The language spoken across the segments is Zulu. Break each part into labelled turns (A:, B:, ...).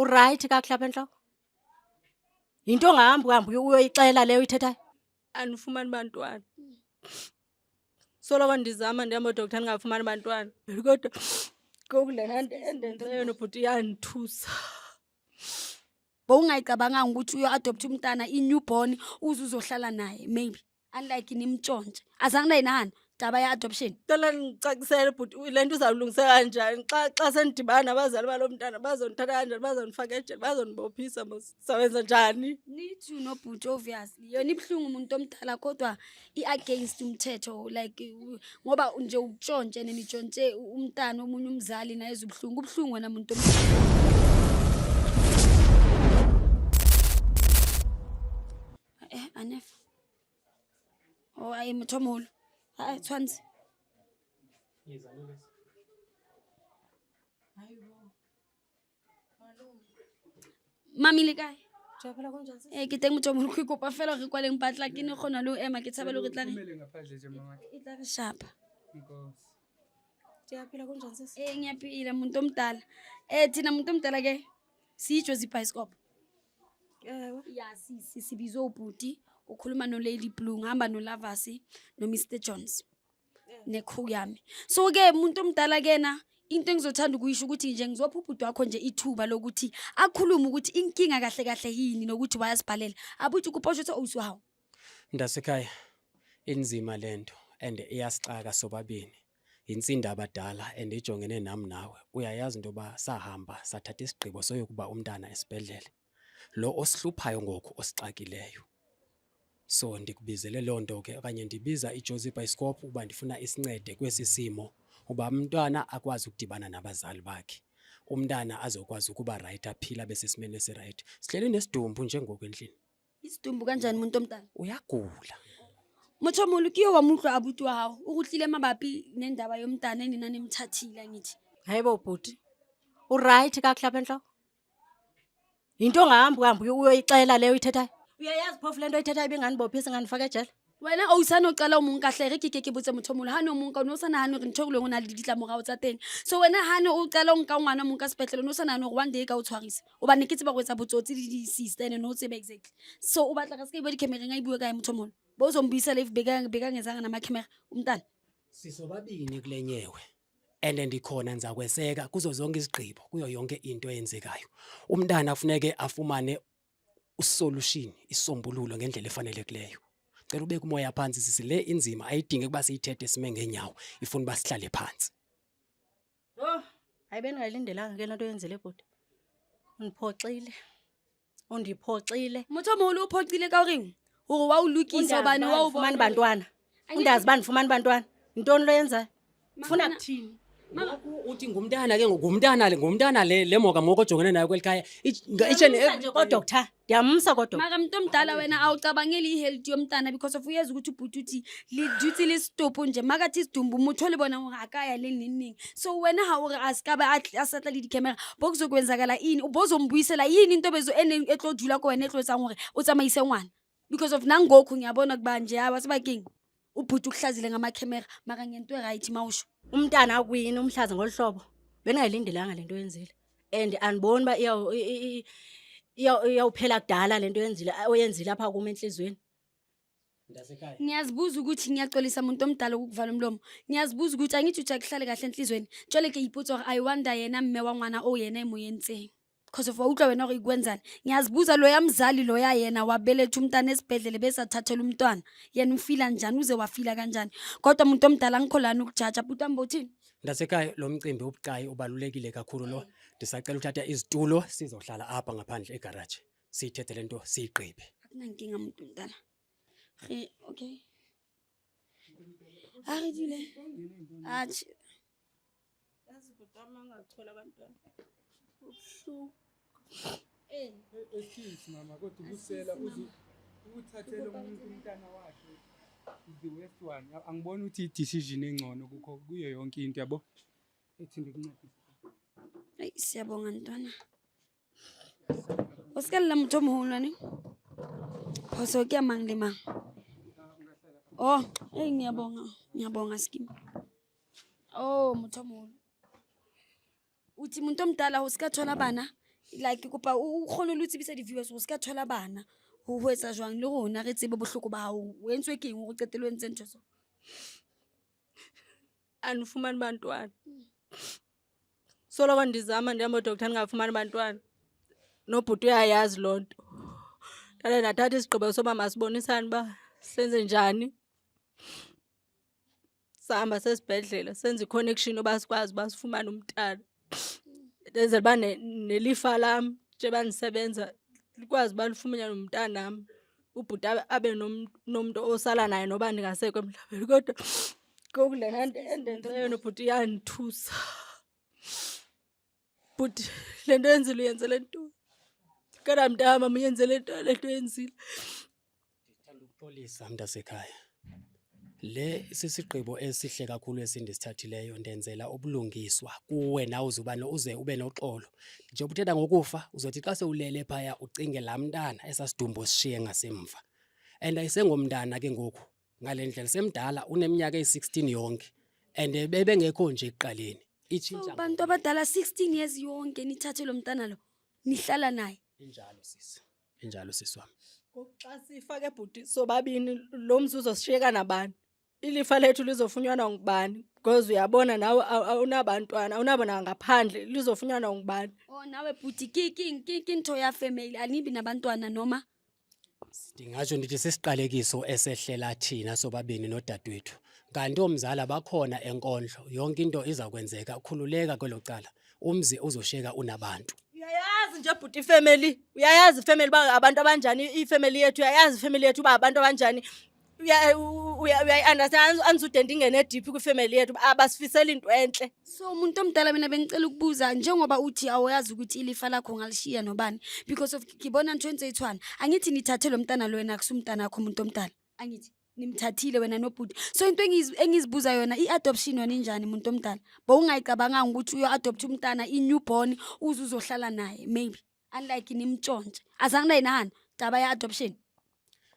A: Uright kakuhle apha entloko? Yinto ongahambi uyoyixela leyo uyithethayo?
B: Andifumani bantwana. Soloko ndizama ndihamba oodoktar ndingafumani bantwana. Kodwa ngoku lena endenzeyo nobhuti iyandithusa.
C: Bowungayicabanganga ukuthi uyo-adoptha umntana i-newborn uzohlala naye maybe unlike nimtshontshe. Azange ndayinahana taba ya-adoption.
B: Cela ndicacisele bhuti le nto uzawulungiseka kanjani xa sendidibana nabazali balo mntana bazondithatha kanjani, bazondifaka ejele, bazondibophisa mos. Sawenza njani?
C: Nithi nobhuti obviously yona ibuhlungu umuntu omdala kodwa i-against umthetho like ngoba nje utshontshe nitshontshe umntana omunye umzali naye ubuhlungu. Ubuhlungu wena muntu Anefa. Oh ayi Mthomolo. Hayi Tshwanzi. Mami le kae?
B: Japhela kunjani?
C: Ke teng Mthomolo go ikopa fela re kwaleng batla ke ne gona le o ema ke tshabela go tla re. E tla re shapa.
B: Japhela kunjani sisi?
C: Ngiyaphila muntu omdala. Thina muntu omdala ke siyijwe zibhayiscope.
B: Ewe.
C: Ya sibizwe ubhuti ukhuluma no Lady Blue ngihamba no Lavasi no Mr Jones. Nekhu yami. So ke umuntu omdala kena into engizothanda ukuyisho ukuthi nje ngizopha ubhuti wakho nje ithuba lokuthi akhulume ukuthi inkinga kahle kahle yini nokuthi wayasibhalela. Abuthi ukuposha ukuthi awuswawo.
D: Ndasekhaya inzima lento and iyasixaka sobabini. Insinda abadala and ijongene nami nawe. Uyayazi into ba sahamba sathatha isigqibo soyokuba umntana esibhedlele. Lo osihluphayo ngoku osixakileyo. So ndikubizele lonto ke okanye ndibiza iJozi Bioscope uba ndifuna isincede kwesi simo uba umntwana akwazi ukudibana nabazali bakhe. Umntana azokwazi ukuba right aphila besesimene esi right. Sihleli nesidumbu njengoku endlini.
C: Isidumbu kanjani umuntu omdala?
D: Uyagula.
C: Mthomolo kiyo wamuhlwa abuti wa hao. Ukuhlile mabapi nendaba yomntana enina nemthathile ngithi.
A: Hayibo bhuti. Uright kakuhle apha entloko? Yinto ongahambi uyoyixela leyo uyithethayo? Uyayazi phofu le nto oyithethayo ibinganibophisa ingandifaka ejele?
C: Wena o usanocala o mong kahle re ke botse Mthomolo hano mong ka no sana hano re ntho go le ngona le ditlamorao tsa teng. So wena hano o qala o nka ngwana mong ka sepetlele no sana no go one day ka o tshwarisa. O ba ne ke tseba go etsa botsotsi le di sister ene no tsebe exactly. So o batla ka se ke bo di camereng a ibue ka Mthomolo. Bo zombisa live beka ngezanga nama camera umntana.
D: Sisobabini kulenyewe. And ndikhona ndizakweseka kuzo zonke izigqibo kuyo yonke into eyenzekayo. Umntana kufuneke afumane usolution, isombululo ngendlela efanelekileyo. Cela ubeke umoya phansi sisi le inzima ayidinge kuba siyithethe sime ngenyawo ifuna uba sihlale phansi.
A: Oh, hayi bendingayilindelanga ke lento yenzele bhuti. Undiphoxile.
C: Mthomolo uphoxile ka reng? Hore wa ulukisa bani wa
A: ufumana bantwana. Undazi bani ufumana bantwana? Intoni lo yenzayo? Ufuna kuthini?
D: Uthi ngumntana ke ngumntana le moka moko ojongene nayo kwelikhaya
A: nje kodoctor ndiyamsa kodwa.
C: Mara muntu omdala wena awucabangeli ihealth yomntana because of uyeza ukuthi ubhuti uthi le duty le stop nje makathi isidumbu umutho libona ngakaya le nini. So wena ha ore askaba asatla le di camera bokuzokwenzakala ini ubozombuyisela yini into bezo etlodula ko wena etlotsa ngore o tsamaise ngwana because of nangoku ngiyabona kuba nje abasebakeng ubhuti ukuhlazile ngama camera mara ngento right mawusho.
A: Umntana akuyini umhlaza ngolhlobo. Bengayilindelanga lento yenzile. And andiboni ba iyawuphela kudala lento oyenzile apha kuma enhlizweni.
D: Ndasekhaya.
C: Ngiyazibuza ukuthi ngiyaxolisa umuntu omdala ukuvala umlomo. Ngiyazibuza ukuthi angithi ujakuhlale kahle enhlizweni. Tshole ke ipotsa gore I wonder yena mme wa ngwana o yena emoyentseng. Because of utlwa wena gore ikwenzani. Ngiyazibuza lo yamzali lo ya yena wabeletha umntana esibhedlele bese athathela umntwana. Yena ufila njani uze wafila kanjani. Kodwa umuntu omdala ngikholana ukujaja buta mbothini.
D: Ndasekhaya lo mcimbi ubucayi ubalulekile kakhulu lo. Ndisacela uthatha izitulo sizohlala apha ngaphandle egarage. Siyithethe lento siyiqhibe.
C: Akunankinga umuntu omdala. Okay. Aridile. Athi.
B: Azibutama ngathola abantwana. Ubhlu.
E: Excuse mama kodwa ubusela uthathele umuntu umntana wakhe the worst one. Angiboni ukuthi i-decision engcono kukho kuyo yonke into yabo. Ethi ngikuncedise.
C: Ay siyabonga ntwana. Usikala Mthomolo ni? Phoso ke mang le mang. Oh, ngiyabonga skim. Oh Mthomolo. Uthi umuntu omdala usikathola bana like kopa o kgone le ho tsebisa di-viewers hore se ka thola bana ho etsa jwang le rona re tsebe bohloko ba hao o entswe keng hore o qetelle o entse ntho so.
B: Andifumani bantwana. Soloko ndizama ndihamba odoktar ndingafumani bantwana. Nobhuti uyayazi loo nto. Ndaye ndathatha isigqibo soba masibonisane uba senze njani. Sahamba sesibhedlela senze i-connection yoba sikwazi uba sifumane umntana. Ndenzela uba nelifa lam njengoba ndisebenza likwazi uba lifumane umntanam. Ubhuti abe nomntu osala naye noba ndingasekho emhlabeni. Kodwa ngoku le nto endenzileyo nobhuti iyandithusa. Bhuti le nto yenzile uyenzele ntoni? Kodwa mntam uyenzele ntoni le nto yenzile?
D: Ndithanda ukuxolisa mntasekhaya. Le sisigqibo esihle kakhulu esindisithathileyo ndenzela ubulungiswa kuwe nawe uze ube noxolo. Njengoba uthetha ngokufa uzothi xa sewulele phaya ucinge laa mntana esasidumbu sishiye ngasemva. And ayisengomntana ke ngoku ngale ndlela semdala uneminyaka eyi-16 yonke and bebengekho nje ekuqaleni.
C: So bantu abadala 16 years yonke nithathe lo mntana lo nihlala naye.
D: Injalo sisi. Injalo sisi wami.
B: Ngoku xa sifake bhuti sobabini lo mzi uzosishiyeka nabani? Ilifa lethu lizofunyanwa ngubani? Because uyabona nawe awunabantwana, awunabo ngaphandle lizofunyanwa ngubani?
C: Oh nawe bhuti ke ntho ya family anibi nabantwana noma?
D: Ndingatsho ndithi sisiqalekiso esehlela thina sobabini nodadewethu. Kanti omzala bakhona enkondlo yonke into izakwenzeka ukhululeka kwelo cala. Umzi uzoshiyeka unabantu.
B: Uyayazi nje bhuti ifamily, uyayazi ifamily ba abantu abanjani, ifamily yethu uyayazi ifamily yethu ba abantu abanjani. Uya-understand anzude ndingene deep kwifamily yethu abasifisela into entle.
C: So umuntu omdala mina bengicela ukubuza njengoba uthi awayazi ukuthi ilifa lakho ngalishiya nobani because of ngibona ntho enzeyithwana angithi nithathe lo mntana lo wena kusumntana wakho umuntu omdala angithi nimthathile wena nobhuti so into engizibuza yona i-adoption yona injani umuntu omdala bowungayicabanga ukuthi uyo-adopt umntana i-newborn uzohlala naye maybe unlike nimtshontshe azange nayinahani taba ya-adoption.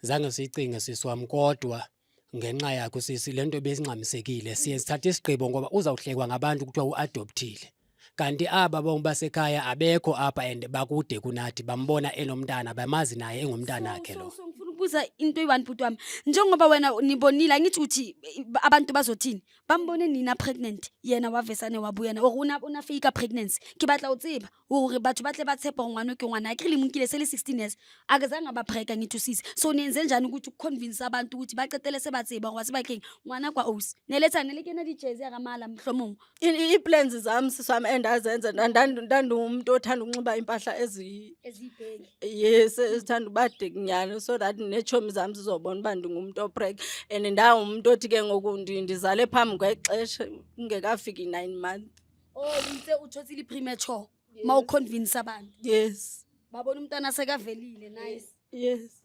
D: Zange siyicinge sisi wami kodwa ngenxa yakho sisi lento besingxamisekile siye sithatha isigqibo ngoba uzawuhlekwa ngabantu kuthiwa uadoptile. Kanti aba basekhaya abekho apha and bakude kunathi bambona enomntana bamazi naye engumntana wakhe lo.
C: So ngifuna ukubuza into eyi-1 bhuti wami njengoba wena nibonile angithi uthi abantu bazothini bambone nina pregnant yena wavesane wabuyana or una fake pregnancy ke batla o tseba hore batho ba tle ba tshepa ngwana ke ngwana akere le monkile se le 16 years akazange ba preka ngithusise so nenze njani ukuthi ukuconvince abantu ukuthi baqetele se ba tseba ngoba sebakeng ngwana kwa osi nelethane le kena dijezi yakamala mhlomong
B: I-plans zami siswami endazenza ndandumuntu othanda ukunxiba impahla
C: ezibheki.
B: yes esithanda ubadekunyana so that nechomi zami zizobona uba ndingumuntu opreg and ndawumuntu othi ke ngoku ndizale phambi kwexesha ingekafiki 9 months.
C: Oh yinhle uthothile premature mawuconvince abantu
B: Yes.
C: babona umntana sekavelile nice.
B: Yes.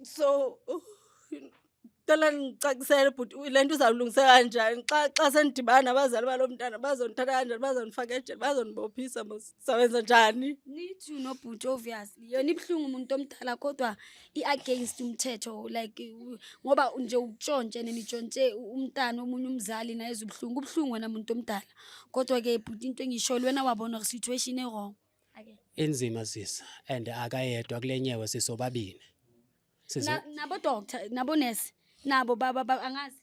B: So Tala ngicakisele but le nto izawulungiseka kanjani xa sendibana nabazali balo mntana bazondithatha kanjani bazondifaka ejele bazondibophisa sawenza njani?
C: Nithi nobhuti obviously yona ibhlungu umuntu omdala kodwa i-against umthetho like ngoba nje utshontshe nenitshontshe umntana omunye umzali naye ezubhlungu ubhlungu wena umuntu omdala kodwa ke bhuti into engisholo wena wabona situation e-wrong ake
D: Inzima sisi and akayedwa kulenyewe sisobabini.
C: nabo doctor nabo nurse nabo baba angazi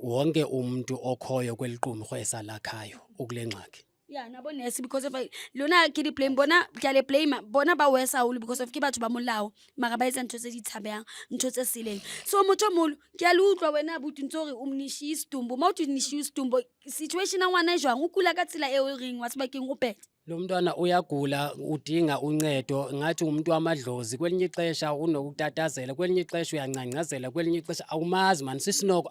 D: Wonke umuntu okhoyo kweliqumrho esalakhayo ukulengxaki.
C: yeah nabo nurse because of lona ke di blame bona ke blame bona ba wesa hulu because of ke batho ba molao mara ba etsa ntho tse di tshabang ntho tse sileng so motho molo ke a le utlwa wena buti ntse re umnishi istumbu ma uthi nishi istumbu situation ya ngwana jwang o kula ka tsela e o reng wa sebakeng o pete
D: Lo mntwana uyagula udinga uncedo ngathi umuntu wamadlozi kwelinye ixesha unokutatazela kwelinye ixesha uyancancazela kwelinye ixesha awumazi man sisinoko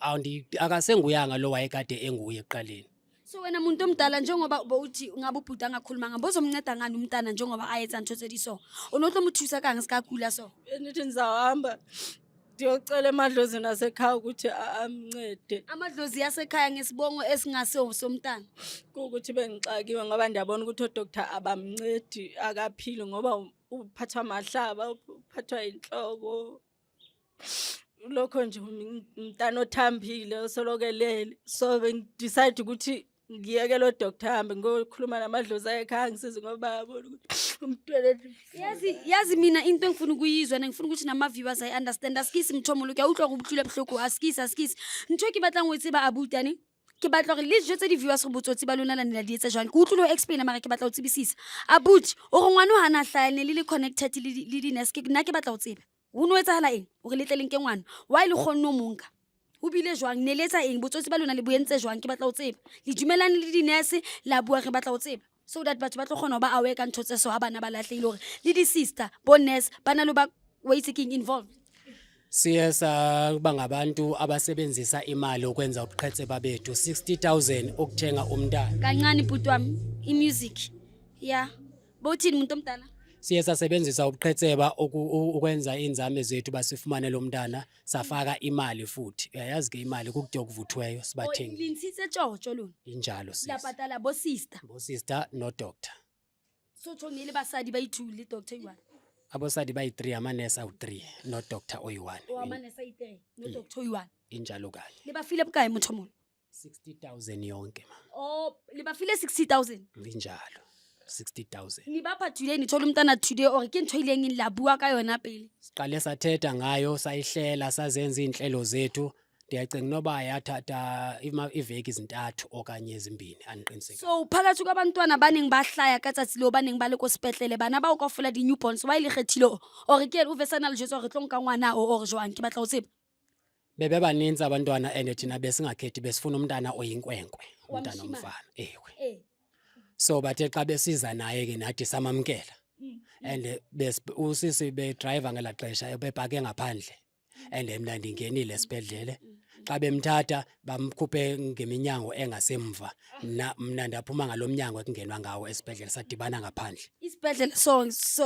D: akasenguyanga lo wayekade enguye eqaleni.
C: so wena muntu omdala njengoba uthi ngabe ubhuti angakhuluma ngabozomnceda ngani umntana njengoba ayetsa ntho tse di so unotlo mothusa kang sikakula so
B: Benithi ndizawuhamba ndiyocela emadlozini nasekhaya ukuthi amncede
C: amadlozi yasekhaya ngesibongo esingaseho somntana
B: kukuthi bengixakiwe ngoba ndiyabona ukuthi odoktar abamncedi akaphili ngoba uphathwa mahlaba uphathwa inhloko lokho nje umntana othambile osolokelele so bengidecide ukuthi ngiyeke lo doctor hambe ngokhuluma namadlozi ekhaya ngisize ngoba bayabona ukuthi umntwana
C: yazi mina into engifuna ukuyizwa ngifuna ukuthi nama-viewers i-understand askisi Mthomolo ke a utlwa go botlhule botlhoko askisi ntho ke batlang go e tseba abutane ke batla gore le dijo tse di-viewers go botsotsi ba lona la ne la di etsa jwang ke utlwile o explaina mara ke batla go tsebisisa abuti o re ngwana o gana tlhaene le connected le di-nes nna ke batla go tseba go no etsagala eng o re letleleng ke ngwana wa e le kgonne o monka o bile jwang ne le etsa eng botsotsi ba lona le boentse jwang ke batla go tseba le dumelane le di-nurse la bua re batla go tseba so that batho ba tlo kgona go ba awe ka ntho tse so ga bana ba latlheile gore le di-sister bo-nurse ba na le ba waytaking involved
D: Siye sakuba ngabantu abasebenzisa imali ukwenza ubuqhetseba babethu 60,000 ukuthenga umntana.
C: kancane bhuti wami i-music ya bowuthini muntu omdala
D: Siye sasebenzisa ubuqhetseba ukwenza inzame zethu basifumane lo mntana safaka imali futhi. Uyayazi ke imali kukude okuvuthweyo sibathengi.
C: linsitse tshotsho lona
D: Injalo sis.
C: lapatala bo-sister
D: Bo sister no doctor.
C: so thongile basadi ba i-2 le doctor i-1
D: Abosadi bayi3 amanesi awu3 no doctor oyi1.
C: o amanesa i-3 no doctor i-1
D: Injalo kanye.
C: le bafile bokae Mthomolo
D: 60,000 yonke ma.
C: o le bafile 60,000
D: Injalo 60,000.
C: ni bapha today ni thola umntana today or ke ntho ileng la bua ka yona pele
D: Siqale sathetha ngayo sayihlela sazenza inhlelo zethu. Ndiyacinga noba yathatha iveki ezintathu okanye ezimbini aniqiniseka.
C: so phakathi kwabantwana baneng ba hlaya ka tsatsi leo baneng ba le ko sepetlele bana ba o ka fola di-newborns wa ile kgethile or ke o vesana le jetso re tlo nka ngwana o or jwang ke batla go tseba
D: Bebe baninzi abantwana and thina besingakhethi besifuna umntana oyinkwenkwe, umntana
C: Wamshimane.
D: omfana. Ewe. So bathe xa besiza naye ke nathi samamkela. And usisi be driver ngela xesha bebhake ngaphandle. And mina ndingenile esibedlele. Xa bemthatha bamkhuphe ngeminyango engasemva. Mina ndaphuma ngalomnyango ekungenwa ngawo esibedlele sadibana ngaphandle.
C: isibedlele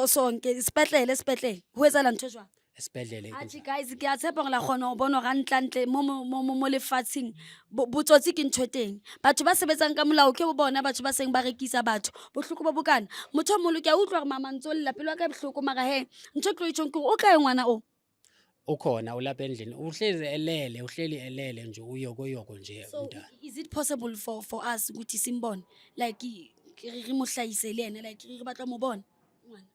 C: sonke isibedlele ho etsala ntho jwang
D: Esibedlele.
C: athi guys ke a tshepa gore la kgona go bona ga ntlantle mo lefatsheng botsotsi ke ntho teng batho ba sebetsang ka molao ke bo bona batho ba seng ba rekisa batho bohloko bo bokana Mthomolo ke a utlwa gore mama ntse o lla pelo ka bohloko mara he ntho ke lo itjong ke o kae ngwana o
D: Ukhona ulapha endlini. Uhleli elele nje uyokoyoko nje
C: so
D: umntana.
C: is it possible for us ukuthi simbone like re mo hlahise le ene like re batla mo bona ngwana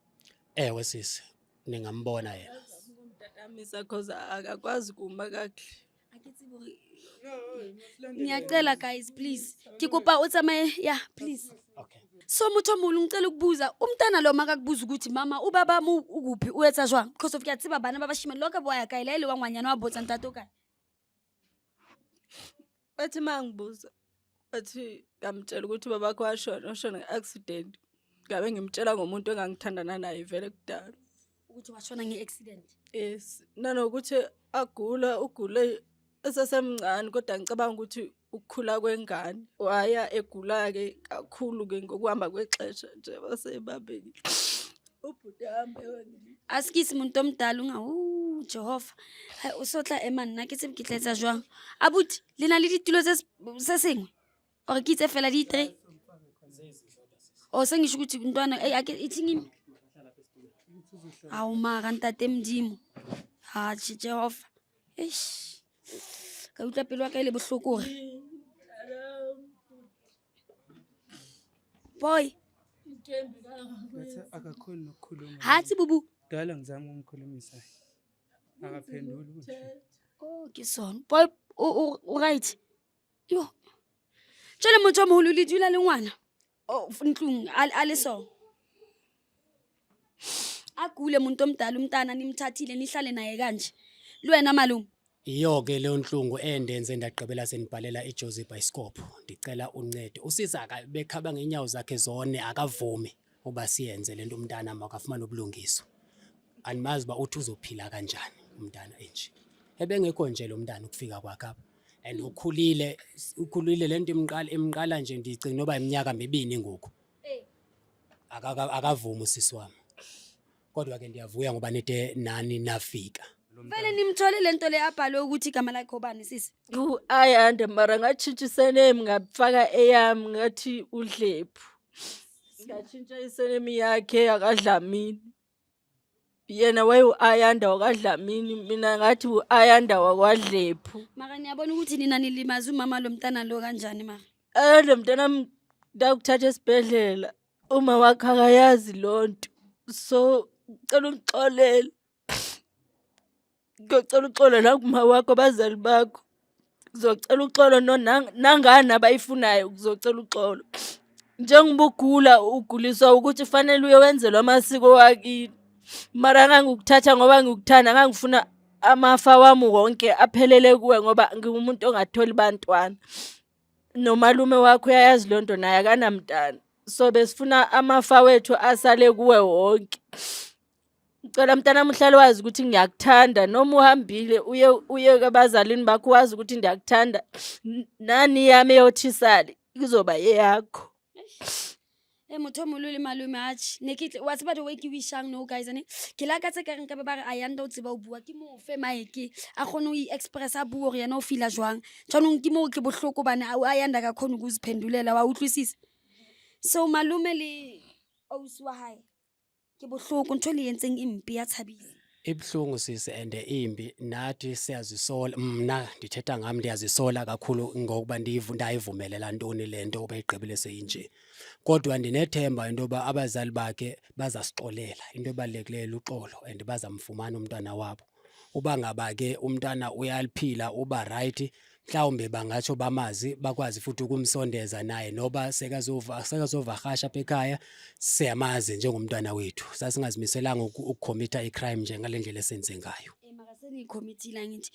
D: Ewe sisi, ningambona yena.
B: umtatamisa cause akakwazi kuma kahle
C: Ake tsebe hore- ngiyacela guys please ke kopa o tsamaye yeah please
D: Okay.
C: so Mthomolo ngicela ukubuza umntana lo makakubuza ukuthi mama ubaba mo ukuphi o etsa jwang because of ke a tseba bana ba bashimane lo ka boya kae le wa ngwanyana wa botsa ntate o kae
B: bathi mangibuza bathi ngamtshela ukuthi babakho washona nge-accident ngabe ngimtshela ngomuntu engangithandana naye vele kudala
C: ukuthi washona nge-accident
B: yes nanokuthi ugule esesemncane kodwa ngicabanga ukuthi ukukhula kwengane waya egula-ke kakhulu-ke ngokuhamba kwexesha nje basebambekile ubhuti ahambe
C: askisi muntu omdala Jehova hayi usotla ema nna ke tsebe ke tla etsa jwang abuti le na le ditulo se sengwe or ke itse fela di-3 o sengisho ukuthi ntwana ithingimi awu mara ntate Mdimo hatjhe Jehova eish ka utlwa pelo ya ka e le bohloko gore boy
E: Ngathi akakhoni nokukhuluma.
C: hatsi bubu
E: Dala ngizama ukumkhulumisa. Akaphenduli ukuthi.
C: oh ke sona boy o right yo tshele motho o moholo le dula le ngwana o ntlung a le so agule muntu omdala umntana nimthathile nihlale naye kanje le wena malume
D: Iyo-ke leyo nhlungu endenze ndagqibela senibhalela iJozi Bioscope. Ndicela uncedo. Usisa bekhaba ngenyawo zakhe zone akavumi uba siyenze lento umntana makafumane ubulungiso. Animazi ba uthi uzophila kanjani umntana enje. Ebengekho nje lo mntana ukufika kwakhe apha. And ukhulile lento imqala nje ndicinga noba iminyaka 2 ngoku. Akavumi usisi wami. Kodwa ke ndiyavuya ngoba nede nani nafika.
C: vele nimthole lento le abhalwe ukuthi igama lakhe obani sisi
B: ayanda mara ngatshintsha isename ngafaka eyami ngathi uDlephu ngatshintsha isename yakhe akadlamini yena wayu-ayanda wakadlamini mina ngathi u-ayanda wakwaDlephu
C: mara niyabona ukuthi nina nilimaza umama lo mntana lo kanjani mara
B: mntanam ndakuthatha esibhedlela uma wakhe akayazi loo nto, so ngicela ungixolele. Ngiyocela uxolo nakuma wakho abazali bakho, ngizocela uxolo nangani abayifunayo, ngizocela uxolo. Njengoba uguliswa ukuthi fanele uye wenzelwa amasiko wakini, mara ngangikuthatha ngoba ngikuthanda, ngangifuna amafa wami wonke aphelele kuwe ngoba ngingumuntu ongatholi bantwana. Nomalume wakho uyayazi loo nto, naye akanamntana, so besifuna amafa wethu asale kuwe wonke. Ngicela mntanami uhlale wazi ukuthi ngiyakuthanda, noma uhambile uye kabazalini bakho wazi ukuthi ndiyakuthanda, nani yami eyothisale izoba eyakho.
C: Motho o mogolo le malome atšhe ne ke wa tseba the way ke wishang no guys ane ke lakatse ka reng ka be ba re Ayanda o tseba o bua ke mo fe maeke a kgone o i-expressa a bua gore yena o feela jwang, tshwanong ke moo ke bohloko bane Ayanda ka kgone go uziphendulela, wa utlwisisa. So malome le ausi wa hae ke bohloko, ntho le yentseng e mpe ya tshabisa.
D: Ibuhlungu sisi and imbi, nathi siyazisola, mna ndithetha ngami ndiyazisola kakhulu ngokuba ndayivumelela ntoni le nto ubayigqibile seyinje. Kodwa ndinethemba into yoba abazali bakhe bazasixolela, into ebalulekileyo luxolo and bazamfumana umntwana wabo. Uba ngaba ke umntwana uyaliphila uba right, mhlawumbe bangatsho bamazi bakwazi futhi ukumsondeza naye, noba sekazovahasha apha ekhaya siyamazi njengomntwana wethu, sasingazimiselanga ukukhomitha icrime njengale ndlela esenze ngayo.
C: Mara se ne committee ngithi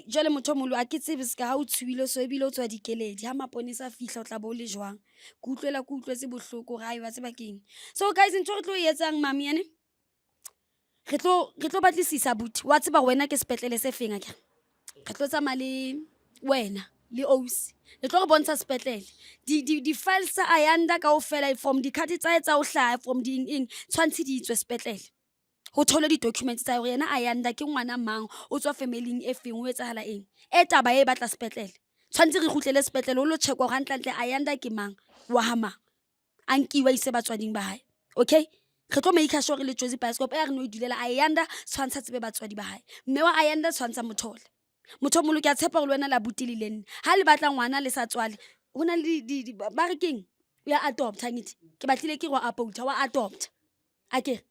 C: jwale motho molo a ke tsebe se ka ha o tshuile so ebile o tswa dikeledi ha maponesa fihla o tla bo le jwang, ke utlwetse bohloko ga wa tseba keng. So guys ntho re tlo etsang mami ene re tlo batlisisa buti wa tseba wena ke sepetlele se feng akere re tlo tsama le wena le ausi le tlo go bontsha sepetlele di-files tsa Ayanda kaofela from di-card tsa etsa o hlaya from di-eng tshwantse di itswe sepetlele ho thole di-documents tsa hore yena Ayanda ke ngwana mang, o tswa familying e feng, o etsahala eng. Taba e batla sepetlele, tshwantse re kgutlele sepetlele o lo check-wa gore hantlentle Ayanda ke mang, wa ha mang, a nkiwa ise batswading ba hae. Okay, re tlo make sure re le Jozi Bioscope re no idulela Ayanda tshwantsha tsebe batswadi ba hae, mme wa Ayanda tshwantsha mothole. Motho molo ke a tshepa gore le wena la butile le nne ha le batla ngwana le sa tswale hona le ba re keng ya adopt ngithi ke batlile ke go apouta wa adopt akere.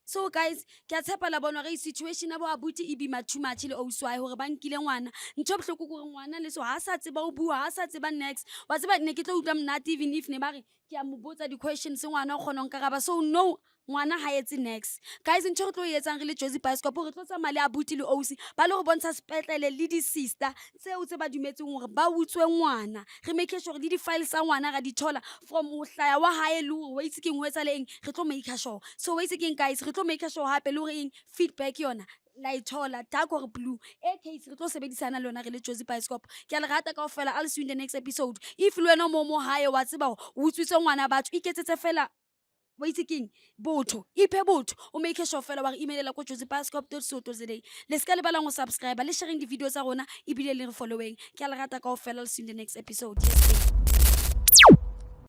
C: So guys ke a tshepa la bona re situation ya bo abuti e bima too much le auswae hore ba nkile ngwana, ntho bohloko gore ngwana le so ha sa tseba o bua, ha sa tseba next, wa tseba ne ke tlo utlwa mnate even if ne ba re ke a mo botsa di-questions ngwana o kgona nkaraba, so no ngwana ha etse next. Guys ntho re tlo etsang re le Jozi Bioscope re tlo tsamaya le abuti le ausi ba le go bontsha sepetlele le di-sister tseo tse ba dumetseng gore ba utswe ngwana, re make sure le di-files tsa ngwana ga di thola from o hlaya wa hae le gore wa itse keng o etsa le eng, re tlo make sure. So wa itse keng guys re tlo make sure hape le gore eng feedback yona la ithola dark or blue case re tlo sebedisana le yona re le Jozi Bioscope. Ke a le rata kaofela, I'll see you in the next episode. If le wena mo hae wa tseba o utswitse ngwana batho iketsetse fela wa itse keng botho iphe botho o make sure fela wa re emailela ko jozibioscope.co.za le ska le bala go subscribe le sharing di video tsa rona ebile le re following. Ke a le rata kaofela, I'll see you in the next episode. Yes,